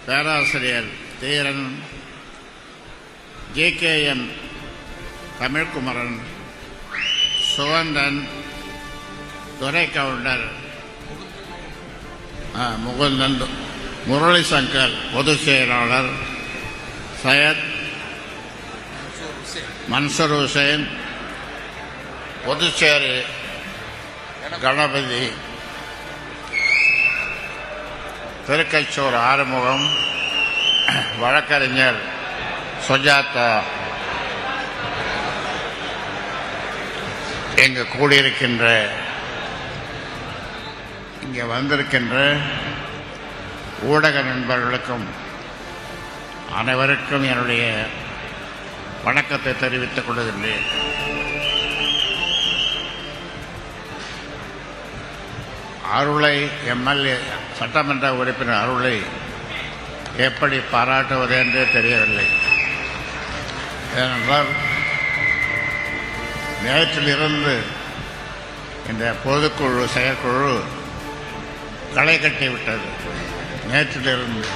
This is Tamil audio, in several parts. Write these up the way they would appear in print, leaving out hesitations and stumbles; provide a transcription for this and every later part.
பேராசிரியர் தீரன், JKN தமிழ்குமரன், சுகந்தன், துரைக்கவுண்டர், முகுந்தன், முரளி சங்கர் பொதுச் செயலாளர், சையத் மன்சூர் ஹுசைன், புதுச்சேரி கணபதி, திருக்கச்சூர் ஆறுமுகம், வழக்கறிஞர் சுஜாதா, இங்கு கூடியிருக்கின்ற இங்கே வந்திருக்கின்ற ஊடக நண்பர்களுக்கும் அனைவருக்கும் என்னுடைய வணக்கத்தை தெரிவித்துக் கொள்கின்றேன். அருளை MLA சட்டமன்ற உறுப்பினர் அருளை எப்படி பாராட்டுவது என்றே தெரியவில்லை. ஏனென்றால் நேற்றிலிருந்து இந்த பொதுக்குழு செயற்குழு களை கட்டிவிட்டது. நேற்றிலிருந்து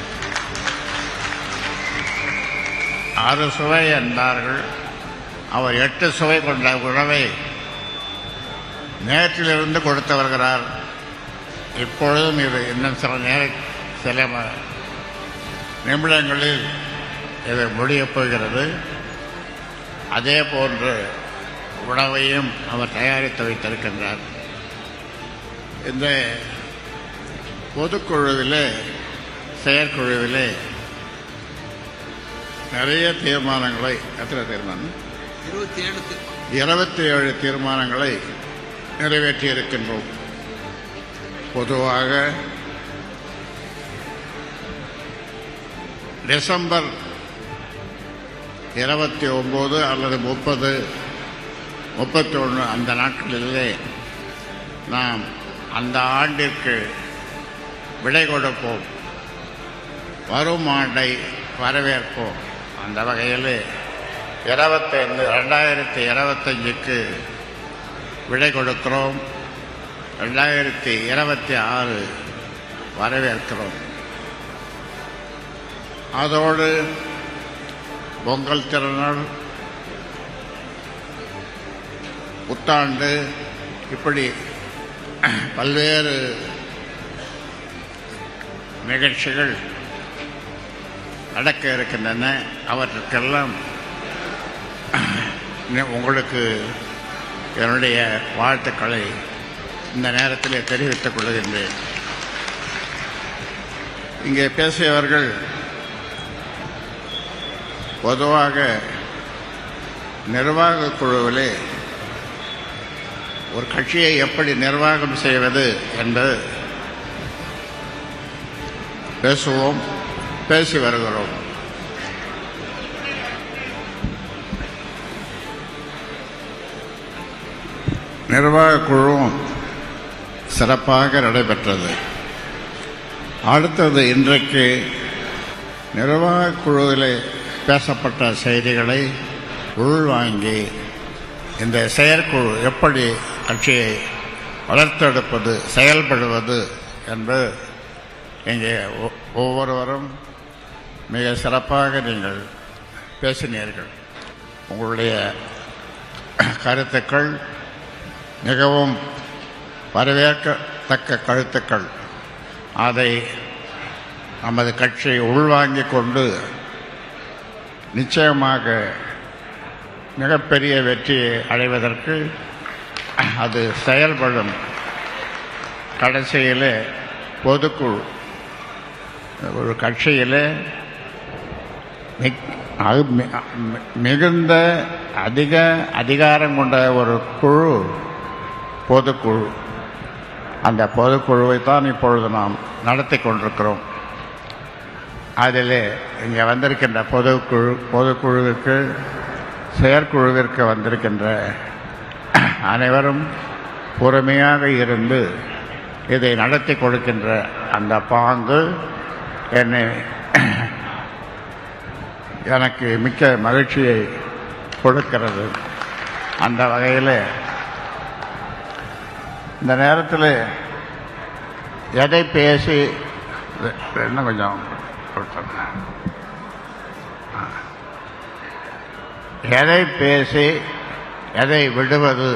6 சுவை என்றார்கள். அவர் 8 சுவை கொண்ட உணவை நேற்றிலிருந்து கொடுத்து வருகிறார். இப்பொழுதும் இது இன்னும் சில நிமிடங்களில் இது முடியப் போகிறது. அதே போன்று உணவையும் அவர் தயாரித்து வைத்திருக்கின்றார். இந்த பொதுக்குழுவிலே செயற்குழுவிலே நிறைய தீர்மானங்களை, எத்தனை தீர்மானம்? 27 தீர்மானங்களை நிறைவேற்றியிருக்கின்றோம். பொதுவாக டிசம்பர் 29 அல்லது 30, 31 அந்த நாட்களிலே நாம் அந்த ஆண்டிற்கு விடை கொடுப்போம், வரும் ஆண்டை வரவேற்போம். அந்த வகையில் 2025க்கு விடை கொடுக்கிறோம். 2026 வரவேற்கிறோம். அதோடு பொங்கல் திருநாள், புத்தாண்டு, இப்படி பல்வேறு நிகழ்ச்சிகள் நடக்க இருக்கின்றன. அவற்றுக்கெல்லாம் உங்களுக்கு என்னுடைய வாழ்த்துக்களை இந்த நேரத்தில் தெரிவித்துக் கொள்கின்றேன். இங்கே பேசியவர்கள் பொதுவாக நிர்வாக குழுவிலே ஒரு கட்சியை எப்படி நிர்வாகம் செய்வது என்பது பேசுவோம், பேசி வருகிறோம். நிர்வாக குழுவும் சிறப்பாக நடைபெற்றது. அடுத்தது, இன்றைக்கு நிர்வாக குழுவிலே பேசப்பட்ட செய்திகளை உள்வாங்கி இந்த செயற்குழு எப்படி கட்சியை வளர்த்தெடுப்பது, செயல்படுவது என்று இங்கே ஒவ்வொருவரும் மிக சிறப்பாக நீங்கள் பேசினீர்கள். உங்களுடைய கருத்துக்கள் மிகவும் வரவேற்கத்தக்க கருத்துக்கள். அதை நமது கட்சி உள்வாங்கிக் கொண்டு நிச்சயமாக மிகப்பெரிய வெற்றியை அடைவதற்கு அது செயல்படும். கடைசியிலே பொதுக்குழு ஒரு கட்சியிலே மிகுந்த அதிக அதிகாரம் கொண்ட ஒரு குழு பொதுக்குழு. அந்த பொதுக்குழுவை தான் இப்பொழுது நாம் நடத்தி கொண்டிருக்கிறோம். அதிலே இங்கே வந்திருக்கின்ற பொதுக்குழுவிற்கு, செயற்குழுவிற்கு வந்திருக்கின்ற அனைவரும் பொறுமையாக இருந்து இதை நடத்தி கொடுக்கின்ற அந்த பாங்கு எனக்கு மிக்க மகிழ்ச்சியை கொடுக்கிறது. அந்த வகையில் இந்த நேரத்தில் எதை பேசி இன்னும் கொஞ்சம் எதை பேசி எதை விடுவது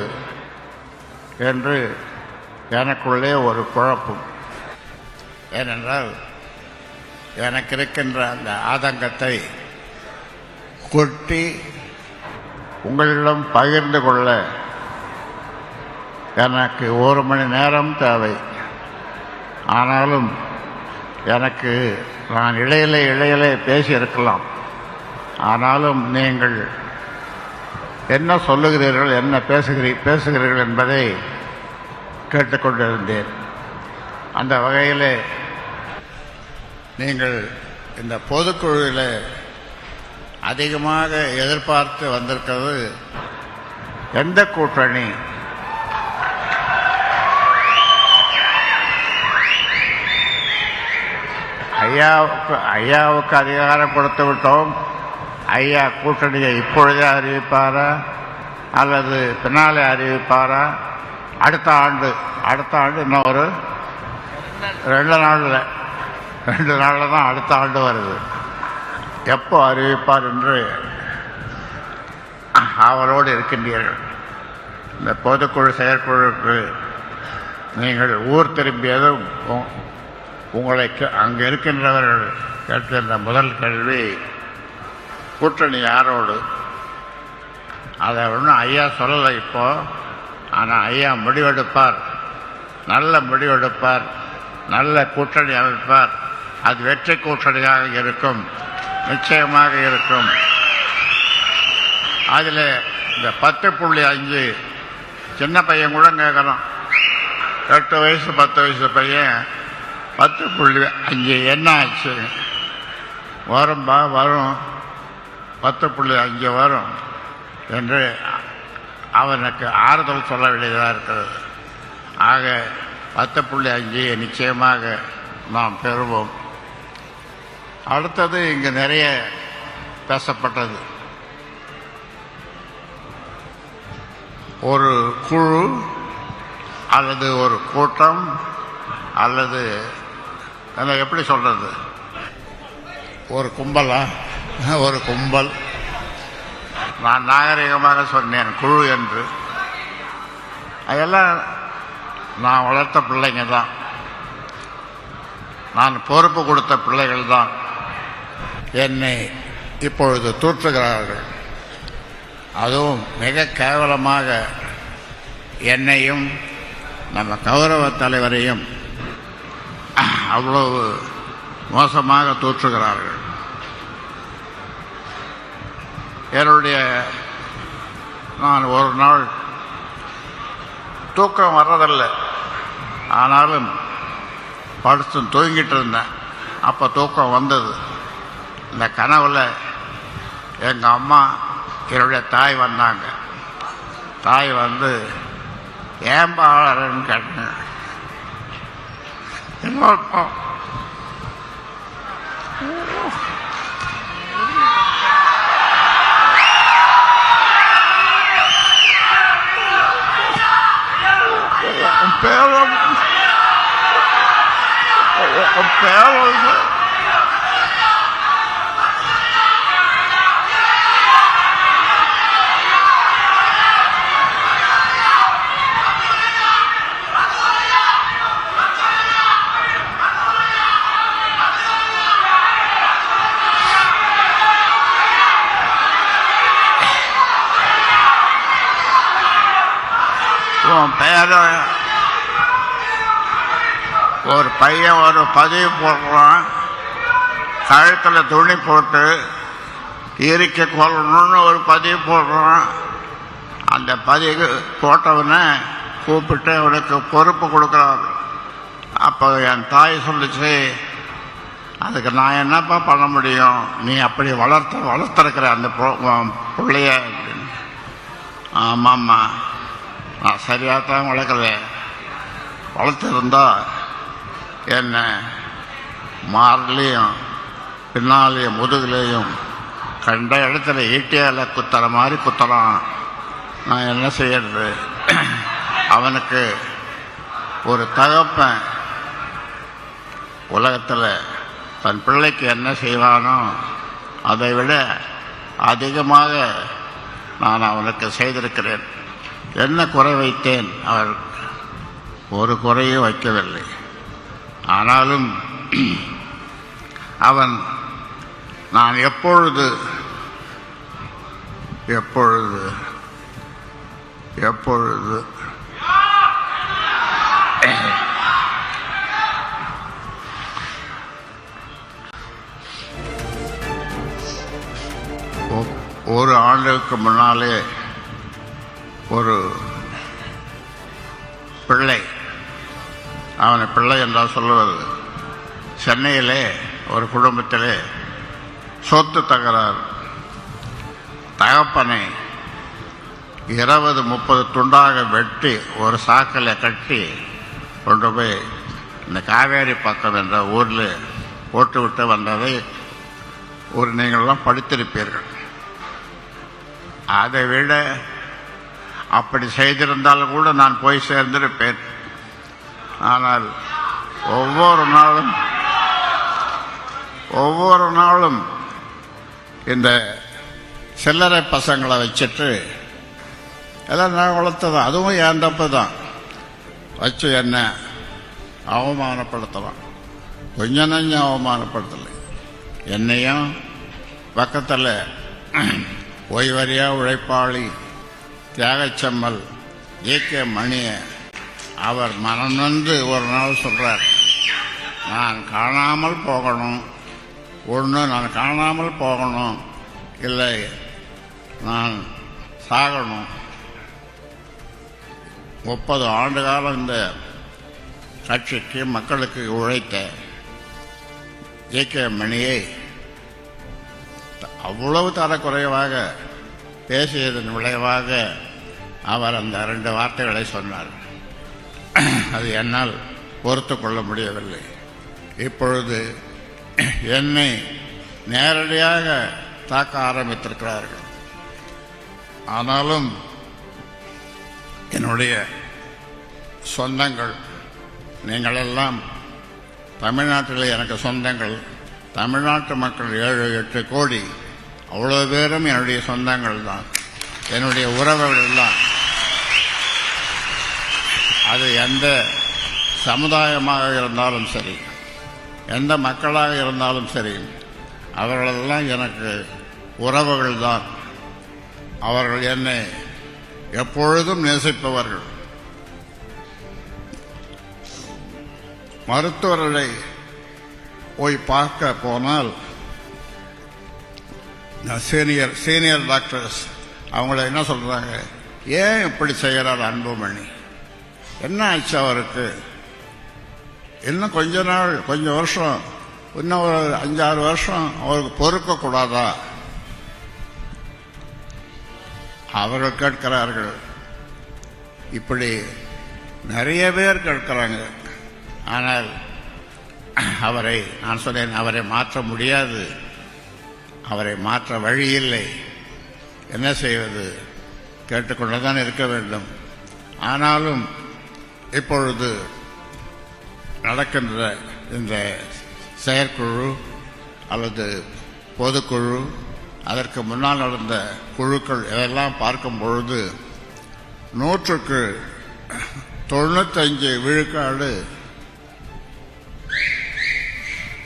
என்று எனக்குள்ளே ஒரு குழப்பம். ஏனென்றால் எனக்கு இருக்கின்ற அந்த ஆதங்கத்தை கொட்டி உங்களிடம் பகிர்ந்து கொள்ள எனக்கு 1 மணி நேரம் தேவை. ஆனாலும் எனக்கு நான் இடையிலே பேசியிருக்கலாம். ஆனாலும் நீங்கள் என்ன சொல்லுகிறீர்கள், என்ன பேசுகிறீர்கள் என்பதை கேட்டுக்கொண்டிருந்தேன். அந்த வகையில் நீங்கள் இந்த பொதுக்குழுவில் அதிகமாக எதிர்பார்த்து வந்திருக்கிறது எந்த கூட்டணி? ஐயாவுக்கு அதிகாரம் கொடுத்து விட்டோம். ஐயா கூட்டணியை இப்பொழுதே அறிவிப்பாரா அல்லது பின்னாலே அறிவிப்பாரா? அடுத்த ஆண்டு இன்னும் ஒரு 2 நாளில் தான் அடுத்த ஆண்டு வருது. எப்போ அறிவிப்பார் என்று அவரோடு இருக்கின்றீர்கள். இந்த பொதுக்குழு செயற்குழுக்கு நீங்கள் ஊர் திரும்பியதும் உங்களை அங்கே இருக்கின்றவர்கள் கேட்கின்ற முதல் கேள்வி கூட்டணி யாரோடு? அதை ஒன்றும் ஐயா சொல்லலை இப்போ. ஆனால் ஐயா முடிவெடுப்பார், நல்ல முடிவெடுப்பார், நல்ல கூட்டணி அமைப்பார். அது வெற்றி கூட்டணியாக இருக்கும், நிச்சயமாக இருக்கும். அதில் இந்த 10.5 சின்ன பையன் கூட கேட்குறான். 8 வயசு 10 வயசு பையன் 10.5 என்ன ஆச்சு? வரும்பா, வரும், 10.5 வரும் என்று அவனுக்கு ஆறுதல் சொல்ல வேண்டியதாக இருக்கிறது. ஆக 10.5 நிச்சயமாக நாம் பெறுவோம். அடுத்தது இங்கு நிறைய பேசப்பட்டது. ஒரு குழு அல்லது ஒரு கூட்டம் அல்லது எப்படி சொல்றது, ஒரு கும்பலா? ஒரு கும்பல். நான் நாகரிகமாக சொன்னேன் குழு என்று. அதெல்லாம் நான் வளர்த்த பிள்ளைங்க தான், நான் பொறுப்பு கொடுத்த பிள்ளைகள் தான் என்னை இப்பொழுது தூற்றுகிறார்கள். அதுவும் மிக கேவலமாக என்னையும் நம்ம கௌரவ தலைவரையும் அவ்வளவு மோசமாக தூற்றுகிறார்கள். நான் ஒரு நாள் தூக்கம் வர்றதில்லை, ஆனாலும் படுத்து தூங்கிட்டு இருந்தேன். அப்போ தூக்கம் வந்தது. இந்த கனவுல எங்கள் அம்மா என்னுடைய தாய் வந்தாங்க. தாய் வந்து ஏன்பா ஆளறன்னு கேட்டேன். ஒரு பையன் ஒரு பதிவு போடுறான், கழுத்தில் துணி போட்டு இறுக்கி கொள்ளணும்னு ஒரு பதிவு போடுறான். அந்த பதிவு போட்டவனை கூப்பிட்டு அவனுக்கு பொறுப்பு கொடுக்குறாரு. அப்போ என் தாய் சொல்லிச்சு, அதுக்கு நான் என்னப்பா பண்ண முடியும், நீ அப்படி வளர்த்துருக்கிற அந்த பிள்ளைய. ஆமாம்மா, நான் சரியாக தான் வளர்த்துருந்தா என்ன மார்லையும் பின்னாலையும் முதுகுலையும் கண்ட இடத்துல ஈட்டியால் குத்துற மாதிரி குத்தலாம். நான் என்ன செய்யறது? அவனுக்கு ஒரு தகப்பன் உலகத்தில் தன் பிள்ளைக்கு என்ன செய்வானோ அதை விட அதிகமாக நான் அவனுக்கு செய்திருக்கிறேன். என்ன குறை வைத்தேன்? அவர் ஒரு குறையும் வைக்கவில்லை. ஆனாலும் அவன் நான் எப்பொழுது ஒரு ஆண்டுக்கு முன்னாலே ஒரு பிள்ளை, அவனை பிள்ளை என்றால் சொல்லுவது, சென்னையிலே ஒரு குடும்பத்திலே சொத்து தகராறு. தகப்பனை 20-30 துண்டாக வெட்டி ஒரு சாக்கில் கட்டி கொண்டு போய் இந்த காவேரி பக்கம் என்ற ஊரில் போட்டுவிட்டு வந்ததை நீங்கள்லாம் படித்திருப்பீர்கள். அதை விட அப்படி செய்திருந்தாலும் கூட நான் போய் சேர்ந்திருப்பேன். ஆனால் ஒவ்வொரு நாளும் இந்த சில்லறை பசங்களை வச்சுட்டு எல்லாம் நான் வளர்த்ததான், அதுவும் என் தப்பு தான், வச்சு என்ன அவமானப்படுத்தலாம். கொஞ்சம் நஞ்சம் அவமானப்படுத்தலை. என்னையும் பக்கத்தில் ஓய்வறியா உழைப்பாளி தியாகச்சம்மல் ஏகே மணிய அவர் மனநொந்து ஒரு நாள் சொல்றார், நான் காணாமல் போகணும், நான் காணாமல் போகணும், இல்லை நான் சாகணும். 30 ஆண்டு காலம் இந்த கட்சிக்கு மக்களுக்கு உழைத்த ஏகே மணியை அவ்வளவு தரக்குறைவாக பேசியதன் விளைவாக அவர் அந்த 2 வார்த்தைகளை சொன்னார். அது என்னால் பொறுத்து கொள்ள முடியவில்லை. இப்பொழுது என்னை நேரடியாக தாக்க ஆரம்பித்திருக்கிறார்கள். ஆனாலும் என்னுடைய சொந்தங்கள், நீங்களெல்லாம் தமிழ்நாட்டில் எனக்கு சொந்தங்கள், தமிழ்நாட்டு மக்கள் 7-8 கோடி, அவ்வளோ பேரும் என்னுடைய சொந்தங்கள் தான், என்னுடைய உறவுகள் தான். அது எந்த சமுதாயமாக இருந்தாலும் சரி, எந்த மக்களாக இருந்தாலும் சரி, அவர்களெல்லாம் எனக்கு உறவுகள் தான். அவர்கள் என்னை எப்பொழுதும் நேசிப்பவர்கள். மருத்துவர்களை போய் பார்க்க போனால் சீனியர் டாக்டர்ஸ் அவங்கள என்ன சொல்றாங்க, ஏன் இப்படி செய்கிறார் அன்புமணி, என்ன ஆச்சு அவருக்கு, இன்னும் கொஞ்சம் வருஷம், இன்னும் ஒரு 5-6 வருஷம் அவருக்கு பொறுக்கக்கூடாதா? அவர்கள் கேட்கிறார்கள். இப்படி நிறைய பேர் கேட்கிறாங்க. ஆனால் நான் சொன்னேன், அவரை மாற்ற முடியாது, அவரை மாற்ற வழி இல்லை. என்ன செய்வது, கேட்டுக்கொண்டுதான் இருக்க வேண்டும். ஆனாலும் இப்பொழுது நடக்கின்ற இந்த செயற்குழு அல்லது பொதுக்குழு, அதற்கு முன்னால் நடந்த குழுக்கள் இதெல்லாம் பார்க்கும் பொழுது 100க்கு 95 விழுக்காடு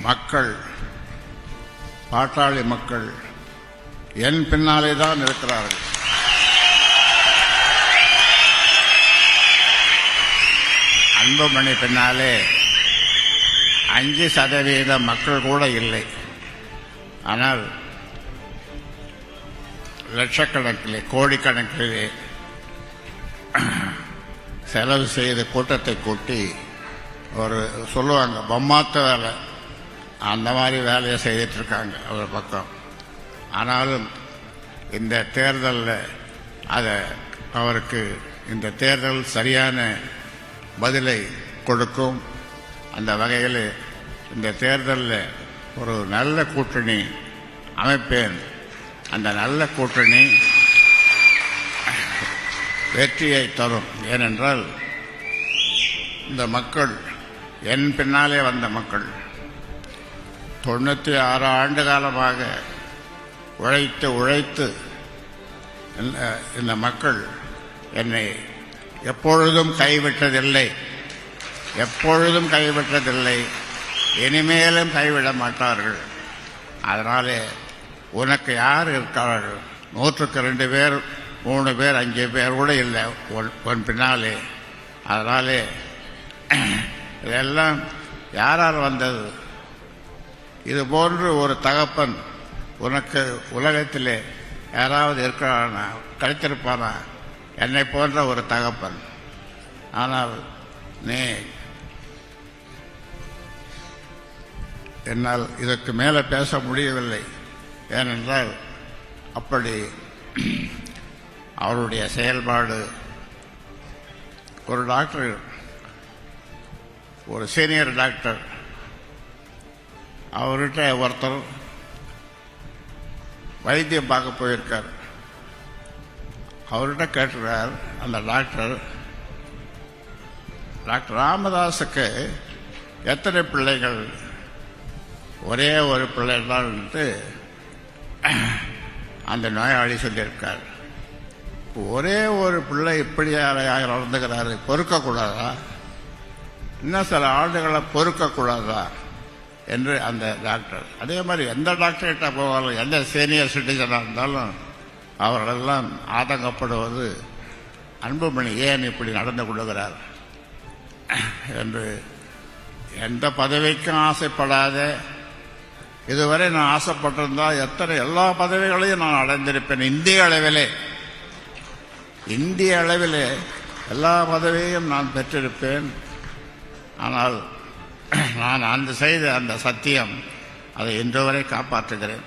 மக்கள், பாட்டாளி மக்கள் என் பின்னாலே தான் இருக்கிறார்கள். அன்புமணி பின்னாலே 5% மக்கள் கூட இல்லை. ஆனால் லட்சக்கணக்கிலே, கோடிக்கணக்கிலே செலவு செய்த கூட்டத்தை கூட்டி ஒரு சொல்லுவாங்க, பொம்மாத்த வேலை, அந்த மாதிரி வேலையை செய்துட்டு இருக்காங்க ஒரு பக்கம். ஆனாலும் இந்த தேர்தலில் அவருக்கு இந்த தேர்தல் சரியான பதிலை கொடுக்கும். அந்த வகையில் இந்த தேர்தலில் ஒரு நல்ல கூட்டணி அமைப்பேன். அந்த நல்ல கூட்டணி வெற்றியை தரும். ஏனென்றால் இந்த மக்கள், என் பின்னாலே வந்த மக்கள், 96 ஆண்டு காலமாக உழைத்து இந்த மக்கள் என்னை எப்பொழுதும் கைவிட்டதில்லை, இனிமேலும் கைவிட மாட்டார்கள். அதனாலே உனக்கு யார் இருக்கிறார்கள்? 100க்கு 2 பேர், 3 பேர், 5 பேர் கூட இல்லை உன் பின்னாலே. அதனாலே இதெல்லாம் யாரால் வந்தது? இது போன்று ஒரு தகப்பன் உனக்கு உலகத்திலே யாராவது இருக்கிறானா, கிடைத்திருப்பானா? என்னை போன்ற ஒரு தகப்பன். ஆனால் நீ என்னால் இதற்கு மேலே பேச முடியவில்லை. ஏனென்றால் அப்படி அவருடைய செயல்பாடு. ஒரு டாக்டர், ஒரு சீனியர் டாக்டர், அவர்கிட்ட ஒருத்தர் வைத்தியம் பார்க்க போயிருக்கார். அவர்கிட்ட கேட்டுறார் அந்த டாக்டர் ராமதாஸுக்கு எத்தனை பிள்ளைகள்? ஒரே ஒரு பிள்ளை தான் அந்த நோயாளி சொல்லியிருக்கார். ஒரே ஒரு பிள்ளை இப்படி நடந்துக்கிறாரு, பொறுக்கக்கூடாதா? இன்னும் சில ஆண்டுகளை பொறுக்கக்கூடாதா என்று அந்த டாக்டர். அதே மாதிரி எந்த டாக்டர்கிட்ட போவாலும், எந்த சீனியர் சிட்டிசனாக இருந்தாலும் அவர்களெல்லாம் ஆதங்கப்படுவது, அன்புமணி ஏன் இப்படி நடந்து கொள்கிறார் என்று. எந்த பதவிக்கும் ஆசைப்படாத, இதுவரை நான் ஆசைப்பட்டிருந்தால் எல்லா பதவிகளையும் நான் அடைந்திருப்பேன். இந்திய அளவிலே எல்லா பதவியையும் நான் பெற்றிருப்பேன். ஆனால் நான் செய்த அந்த சத்தியம், அதை இன்று வரை காப்பாற்றுகிறேன்.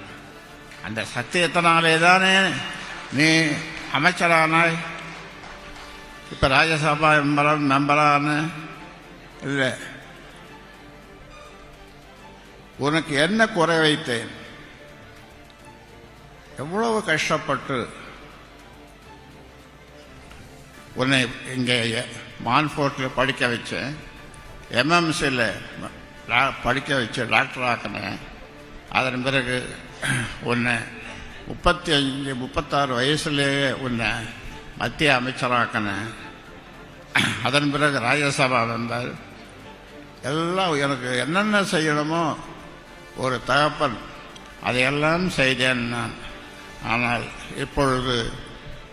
அந்த சத்தியத்தினாலே தானே நீ அமைச்சரானாய், இப்ப ராஜ்யசபா மெம்பரான. இல்லை, உனக்கு என்ன குறை வைத்தேன்? எவ்வளவு கஷ்டப்பட்டு உன்னை இங்கே மான்ஃபோர்ட்டில் படிக்க வச்சேன், எம்எம்சியில் படிக்க வச்சு டாக்டர் ஆக்கினேன். அதன் பிறகு உன்னை 35-36 வயசுலேயே உன்னை மத்திய அமைச்சராக்கினேன். அதன் பிறகு ராஜ்யசபா வந்தால் எல்லாம் எனக்கு என்னென்ன செய்யணுமோ ஒரு தகப்பன் அதையெல்லாம் செய்தேன் நான். ஆனால் இப்பொழுது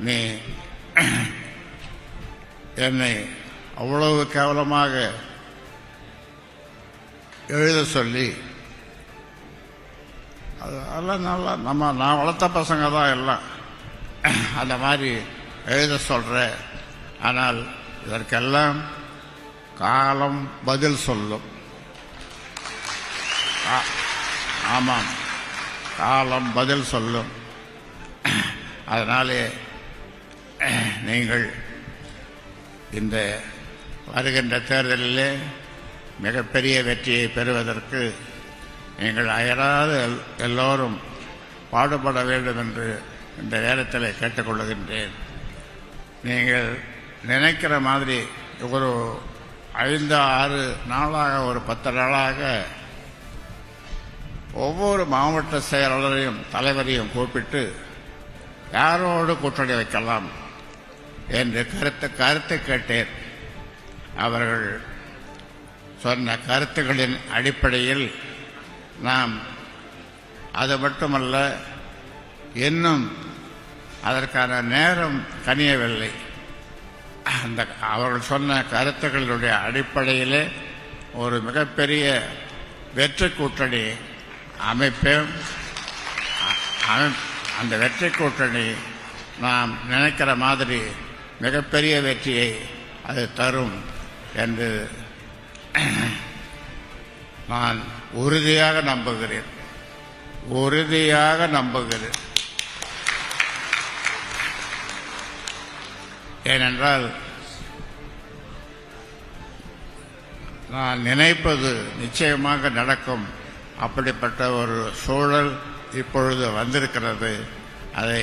நீ என்னை அவ்வளவு கேவலமாக எழுத சொல்லி, அதெல்லாம் நல்லா நான் வளர்த்த பசங்க தான் எல்லாம் அந்த மாதிரி எழுத சொல்ற. ஆனால் இதற்கெல்லாம் காலம் பதில் சொல்லும். ஆமாம், காலம் பதில் சொல்லும். அதனாலே நீங்கள் இந்த வருகின்ற தேர்தலிலே மிகப்பெரிய வெற்றியை பெறுவதற்கு நீங்கள் அயராது எல்லோரும் பாடுபட வேண்டும் என்று இந்த நேரத்தில் கேட்டுக்கொள்ளுகின்றேன். நீங்கள் நினைக்கிற மாதிரி ஒரு 5-6 நாளாக, ஒரு 10 நாளாக ஒவ்வொரு மாவட்ட செயலாளரையும் தலைவரையும் கூப்பிட்டு யாரோடு கூட்டணி வைக்கலாம் என்று கருத்து கேட்டேன். அவர்கள் சொன்ன கருத்துக்களின் அடிப்படையில் நாம், அது மட்டுமல்ல, இன்னும் அதற்கான நேரம் கனியவில்லை. அந்த அவர்கள் சொன்ன கருத்துக்களுடைய அடிப்படையிலே ஒரு மிகப்பெரிய வெற்றி கூட்டணி அமைப்பேன். அந்த வெற்றி கூட்டணி நாம் நினைக்கிற மாதிரி மிகப்பெரிய வெற்றியை அது தரும் என்று நான் உறுதியாக நம்புகிறேன். ஏனென்றால் நான் நினைப்பது நிச்சயமாக நடக்கும். அப்படிப்பட்ட ஒரு சூழல் இப்பொழுது வந்திருக்கிறது. அதை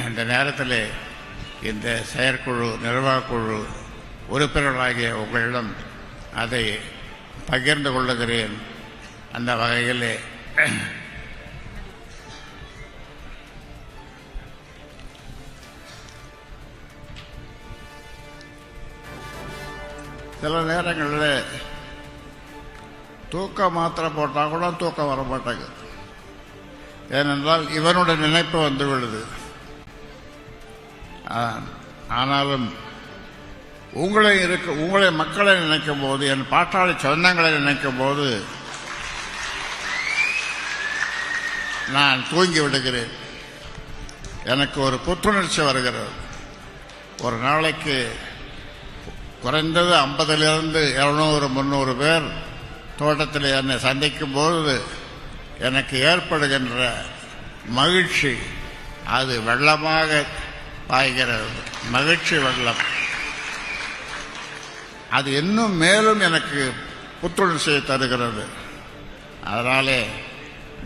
இந்த நேரத்தில் இந்த செயற்குழு, நிர்வாகக்குழு உறுப்பினர்களாகிய உங்களிடம் அதை பகிர்ந்து கொள்ளுகிறேன். அந்த வகையில் சில நேரங்களில் தூக்க மாத்திரை போட்டால் கூட தூக்கம் வர மாட்டேங்குது. ஏனென்றால் இவனுடைய நினைப்பு வந்து விடுது. ஆனாலும் உங்களை மக்களை நினைக்கும் போது, என் பாட்டாளி சொந்தங்களை நினைக்கும் போது நான் தூங்கி விடுகிறேன். எனக்கு ஒரு புத்துணர்ச்சி வருகிறது. ஒரு நாளைக்கு குறைந்தது 50லிருந்து 200 300 பேர் தோட்டத்தில் என்னை சந்திக்கும் போது எனக்கு ஏற்படுகின்ற மகிழ்ச்சி அது வெள்ளமாக பாய்கிறது. மகிழ்ச்சி வெள்ளம் அது இன்னும் மேலும் எனக்கு புத்துணர்ச்சியை தருகிறது. அதனாலே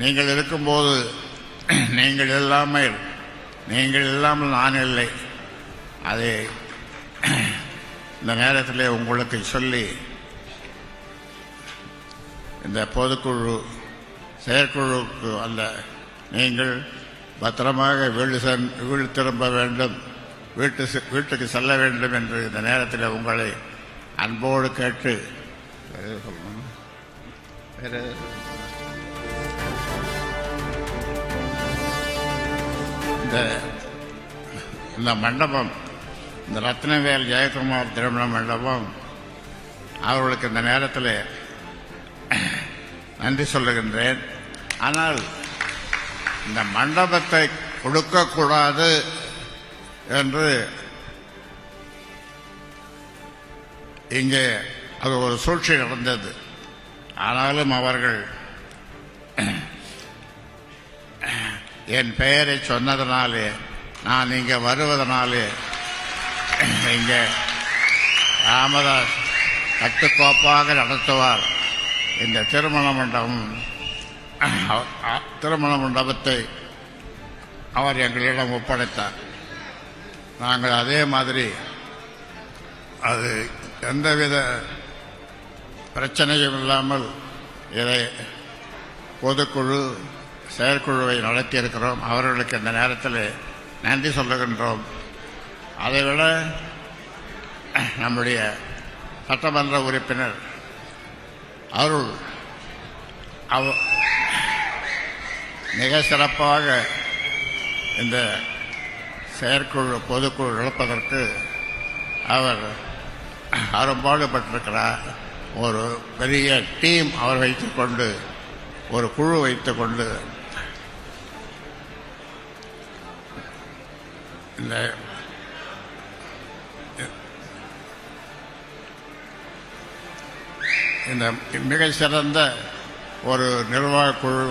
நீங்கள் இருக்கும்போது நீங்கள் இல்லாமல் நான் இல்லை. அதை இந்த நேரத்தில் உங்களுக்கு சொல்லி இந்த பொதுக்குழு செயற்குழுவுக்கு அந்த நீங்கள் பத்திரமாக வீடு திரும்ப வேண்டும், வீட்டுக்கு செல்ல வேண்டும் என்று இந்த நேரத்தில் உங்களை அன்போடு கேட்டு இந்த மண்டபம், இந்த ரத்னவேல் ஜெயக்குமார் திருமண மண்டபம், அவர்களுக்கு இந்த நேரத்தில் நன்றி சொல்லுகின்றேன். ஆனால் இந்த மண்டபத்தை கொடுக்கக்கூடாது என்று இங்கே அது ஒரு சூழ்ச்சி நடந்தது. ஆனாலும் அவர்கள் என் பெயரை சொன்னதனாலே, நான் இங்கே வருவதனாலே இங்கே ராமதாஸ் கட்டுக்கோப்பாக நடத்துவார். இந்த திருமண மண்டபத்தை அவர் எங்களிடம் ஒப்படைத்தார். நாங்கள் அதே மாதிரி அது எந்தவித பிரச்சனையும் இல்லாமல் இதை பொதுக்குழு செயற்குழுவை நடத்தியிருக்கிறோம். அவர்களுக்கு இந்த நேரத்தில் நன்றி சொல்லுகின்றோம். அதைவிட நம்முடைய சட்டமன்ற உறுப்பினர் அருள் மிக சிறப்பாக இந்த செயற்குழு பொதுக்குழு நடப்பதற்கு அவர் அரும்பாடுபட்டிருக்கிறார். ஒரு பெரிய டீம் அவர் வைத்துக்கொண்டு, ஒரு குழு வைத்துக்கொண்டு இந்த மிக சிறந்த ஒரு நிர்வாகக்குழு,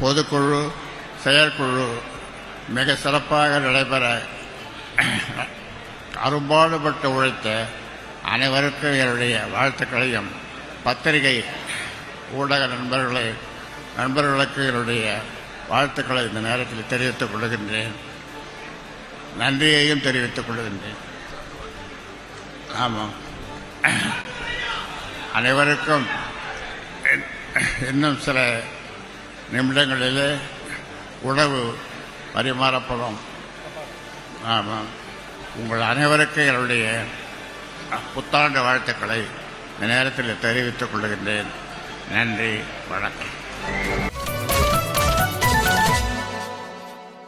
பொதுக்குழு செயற்குழு மிக சிறப்பாக நடைபெற அரும்பாடுபட்டு உழைத்த அனைவருக்கும் என்னுடைய வாழ்த்துக்களையும், பத்திரிகை ஊடக நண்பர்களுக்கு என்னுடைய வாழ்த்துக்களை இந்த நேரத்தில் தெரிவித்துக் கொள்கின்றேன். நன்றியையும் தெரிவித்துக் கொள்கின்றேன். ஆமாம், அனைவருக்கும் இன்னும் சில நிமிடங்களிலே உணவு பரிமாறப்படும். ஆமாம், உங்கள் அனைவருக்கும் என்னுடைய புத்தாண்டு வாழ்த்துக்களை இந்த நேரத்தில் தெரிவித்துக் கொள்கின்றேன். நன்றி, வணக்கம்.